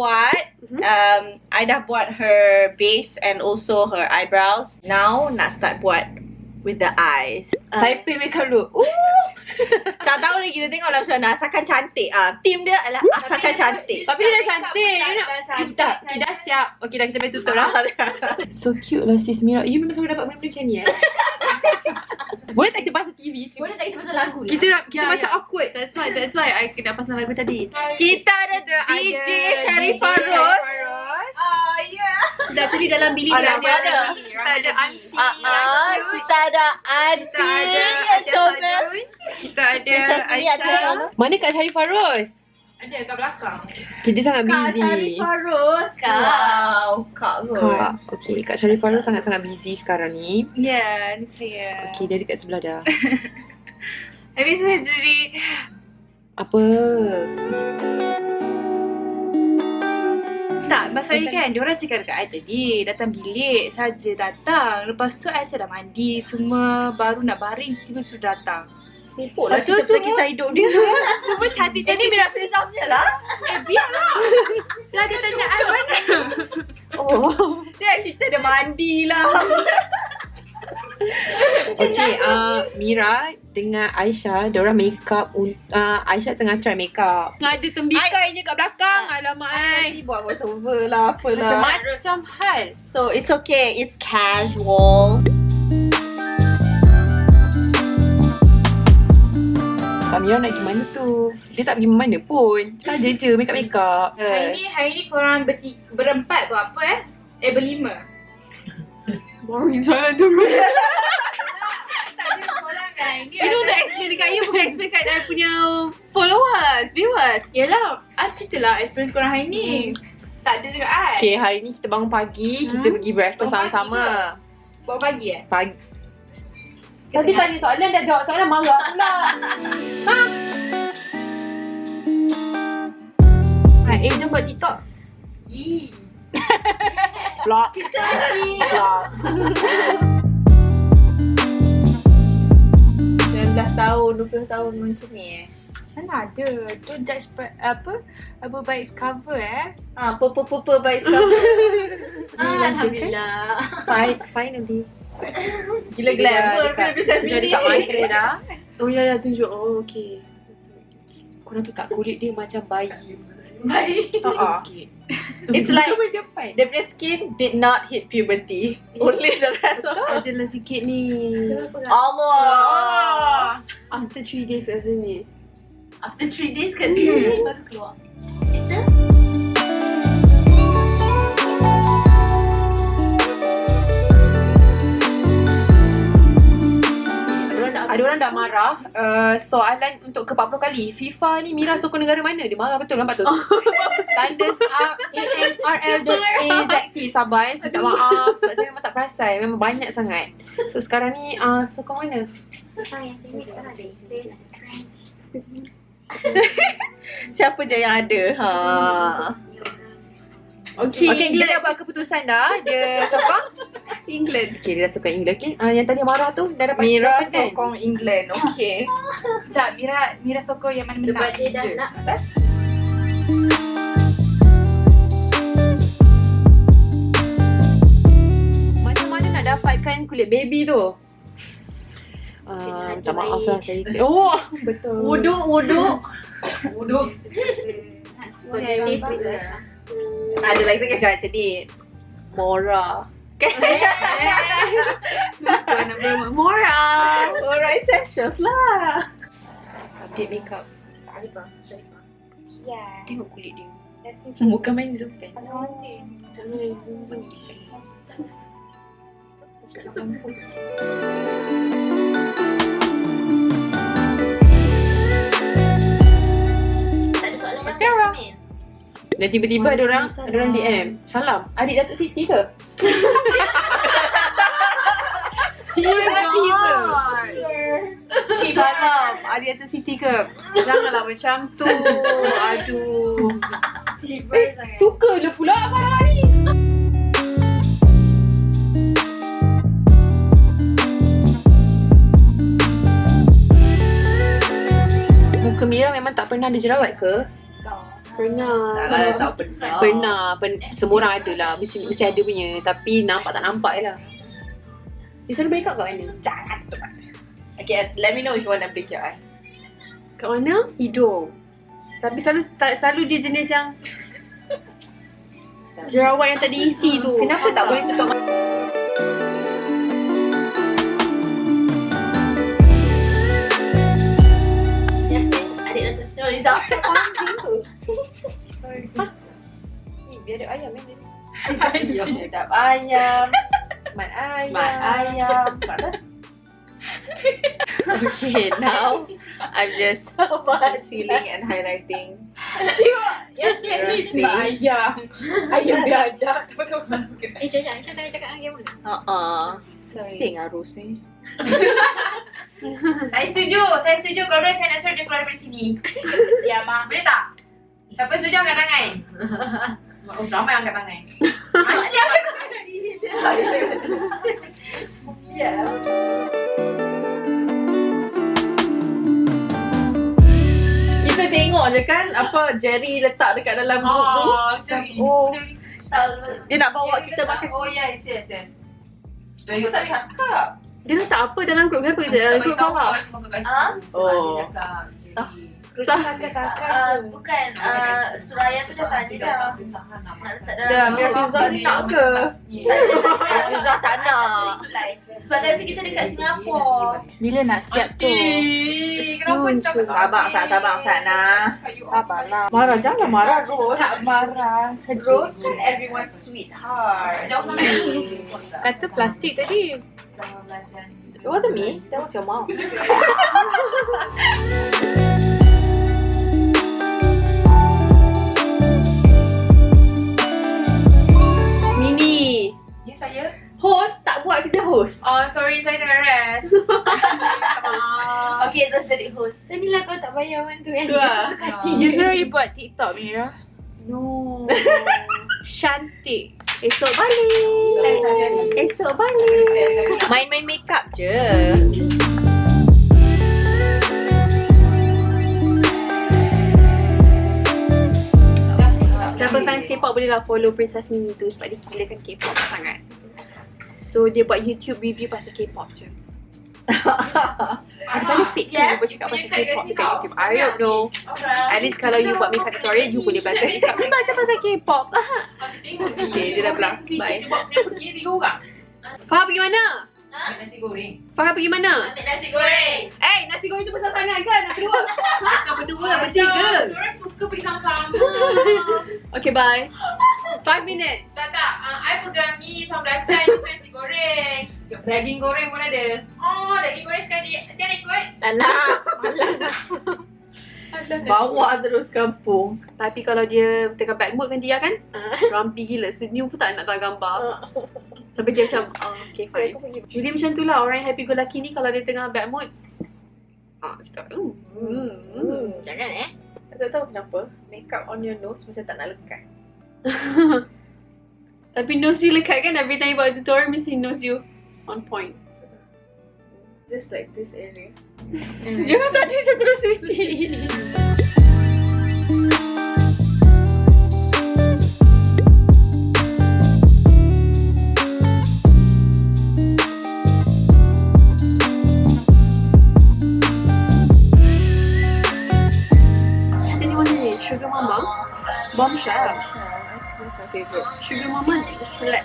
I dah buat her base and also her eyebrows. Now nak start buat with the eyes. Typing makeup look. Tak tahu lagi, kita tengok lah macam mana. Asalkan cantik. Team dia adalah asalkan cantik. Tapi dia dah cantik. Kita dah siap. Okay dah, kita boleh tutup lah. So cute lah sis Mira. You memang selalu dapat benda-benda macam ni Boleh tak kita pasal TV? Boleh tak kita pasal lagu lah? Kita macam awkward. That's why I kena pasang lagu tadi. Kita ada DJ Sharifah Rose. It's actually dalam bilik dia ada. Kita ada aunty. Kita ada aunty yang comel. Kita ada Aisyah. Mana Kak Sharifah Rose? Ada kat belakang. Kita sangat busy. Kak Sharifah Rose. Wow, Kak Rose. Okay, Kak Sharifah Rose sangat-sangat busy sekarang ni. Ya, ni saya. Okay, dia dekat sebelah dah. Habis saya jadi Apa? tak, masalahnya kan diorang cakap dekat I tadi datang bilik saja datang. Lepas tu I dah mandi semua, baru nak baring tiba sudah datang. Sibuk lah Betul, kita pasal kisah hidup dia. Semua cantik-cantik. Ini Mira Filzah punya lah. Biarlah. Dah dia tanya I mana. Oh, dia cerita dia mandi lah. Okay, Mira dengan Aisyah, diorang make up. Aisyah tengah try make up. Ada tembikainya kat belakang. Alamak Ni buat voice over lah, apalah. macam hal. So it's okay, it's casual. Kak Mira nak pergi mana tu? Dia tak pergi mana pun. Saja je make up. Hari ni korang berempat buat apa berlima. Boring soalan tu. Tak ada korang kan. Itu untuk explain dekat you, bukan explain kat I punya followers, viewers. Yelah, I cerita lah experience korang hari ni. Tak ada dekat I. Okay, hari ni kita bangun pagi, kita pergi breakfast Bangun sama-sama. Bawa pagi Pagi. Tadi tanya soalan, dah jawab soalan, marah pula. Jom buat TikTok. Vlog. Vlog. 19 tahun, 20 tahun macam ni Mana ada. Don't judge apa by its cover Purple baik sekali. Alhamdulillah. Finally. Gila glamour kan princess Sudah Meenie. dekat Michael dah. Oh ya, tunjuk. Oh, okay. Korang tu tak, kulit dia macam bayi. Baik. Sikit. It's like depan. the skin did not hit puberty. Only the rest of Adalah sikit ni. Allah. After 3 days kat sini. After 3 days kat sini baru keluar. Kita ada orang dah marah soalan untuk ke-40 kali. FIFA ni Mira sokong negara mana? Dia marah betul nampak tu. Tanda AMRL.AZT. Sabar saya tak maaf sebab saya memang tak perasan. Memang banyak sangat. So sekarang ni sokong mana? yang sini sekarang ada. Siapa je yang ada? Okay, dia dah buat keputusan dah. Dia sokong England. Okay, dia dah sokong England. Okay, yang tadi marah tu dah dapat Mira jawapan kan? sokong England. Okay. Tak, Mira sokong yang mana menang. Sebab dia dah nak Macam mana nak dapatkan kulit baby tu? Minta maaf lah saya. Oh, betul. Wuduk. Ada lagi tu kan jadi Mora. Lupa nak berbual Mora. Mora essentials lah. Update makeup. Sharifah. Ya. Tengok kulit dia. Bukan main zoom pen. Tak ada soalan Mascara. Dan tiba-tiba ada orang DM. Salam, adik Datuk Siti ke? Tiba-tiba. Salam, adik Datuk Siti ke? Janganlah macam tu. Aduh. Suka je pula marah ni. Muka Mira memang tak pernah ada jerawat ke? Pernah. Tak pernah. Pernah. Semua orang ada lah. Mesti ada punya. Tapi nampak tak nampak je lah. You selalu break up kat mana? Jangan tutup mata. Okay, let me know if you want to blink your eye. Kat mana? Hidung. Tapi selalu dia jenis yang jerawat yang tak diisi tu. Kenapa tak boleh tutup mata? Adik nonton Snow Liza. Ni biar ada ayam ni. Sedap ayam. Smart ayam. Mak ayam. Okay, now I'm just concealing and highlighting. Yes, ayam. Ayam dadak. Aisyah tengah cakap dengan game mana? Sing harus ni. Saya setuju. Kalau boleh saya nak suruh dia keluar daripada sini. Ya, Mak. Boleh tak? Siapa setuju angkat tangan? Oh, ramai angkat tangan. Anjir angkat tangan. Ya. Kita tengok je kan apa Jerry letak dekat dalam book tu. Oh, dia nak bawa kita makan. Oh yes. Dia tak cakap. Dia letak apa dalam grup? Kenapa kita grup bawah? Oh. Sakai-sakai je. Bukan, Suraya tu dah tanya dah. Ya, Mira Filzah ni nak ke? Mira Filzah tak nak. Sebab tadi kita dekat Singapura. Bila nak siap tu? Kenapa cakap Sabar Sana. Sabarlah. Marah, jangan marah Rose. Tak marah. Rose kan everyone's sweetheart. Jauh sangat. Kata plastik tadi. It wasn't me. That was your mom. Meenie. Ya saya. Host tak buat kerja host. Oh sorry saya tengah rest. Okay, terus jadi host. Semilah kau tak bayar orang tu yang Tu lah. dia suruh you buat TikTok, Mira. No. Cantik. Esok balik. Main-main makeup je. Siapa fans K-pop boleh lah follow Princess Meenie tu sebab dia gila kan K-pop sangat. So dia buat YouTube review pasal K-pop je. Ada benefit ke you bercakap pasal K-pop dekat YouTube? I don't know. At least kalau you buat makeup tutorial, you boleh belajar makeup. Ni baca pasal K-pop. Okay, dia dah bilang. Bye. Farah pergi mana? Nasi goreng. Farah pergi mana? Ambil nasi goreng. Nasi goreng tu besar sangat kan? Nak keluar? Bukan berdua, bertiga. Orang suka pergi sama-sama. Okay, bye. 5 minutes. Tak. I pegang ni sama belacan ni nasi goreng. Daging goreng pun ada. Oh, daging goreng sekali. Dia nak ikut? Tak nak. Malas. Bawa terus kampung. Tapi kalau dia tengah bad mood kan dia kan? Rampi gila. Senyum pun tak nak tahu gambar. Sampai dia macam, okay fine. Julie macam tu lah. Orang yang happy go lucky ni kalau dia tengah bad mood. Cakap, Jangan Saya tak tahu kenapa makeup on your nose macam tak nak lekat. Tapi nose you lekat kan? Every time you buat tutorial mesti nose you on point. Just like this area. Jangan tak ada macam terus suci. Ini mana ni? Sugar Mama? Bombshell. That's my favorite. Sugar Mama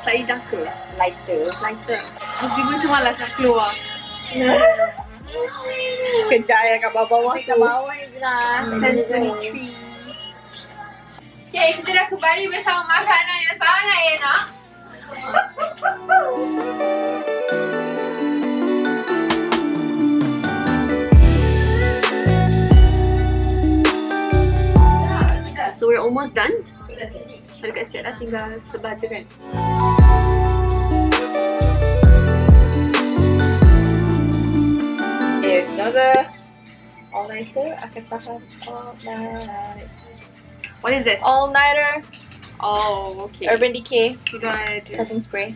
slightly darker. Lighter. Tapi macam malas nak keluar. Kejap ya kat bawah-bawah tu. bawah je lah. Okay, kita dah kembali bersama makanan yang sangat enak. So we're almost done. Dah dekat siap dah, tinggal sebelah je kan. Another all-nighter akan tahan all night. What is this? All-nighter Oh, okay. Urban Decay You don't want to do setting spray.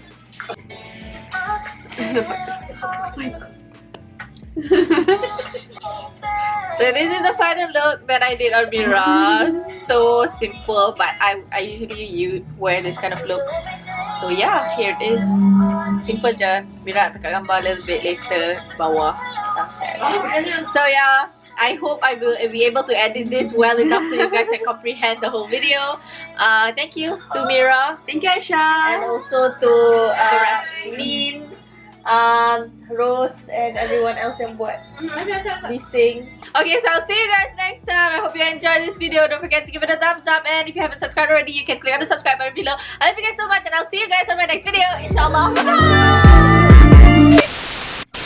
So this is the final look that I did on Mira. So simple, but I usually wear this kind of look. So yeah, here it is. Simple je. Mira tekan gambar a little bit later bawah downstairs. So yeah, I hope I will be able to edit this well enough so you guys can comprehend the whole video. Thank you to Mira. Thank you, Aisha. And also to Min, Rose, and everyone else yang buat missing. Okay, so I'll see you guys next time. I hope you enjoyed this video. Don't forget to give it a thumbs up, and if you haven't subscribed already, you can click on the subscribe button below. I love you guys so much, and I'll see you guys on my next video, inshallah. Bye.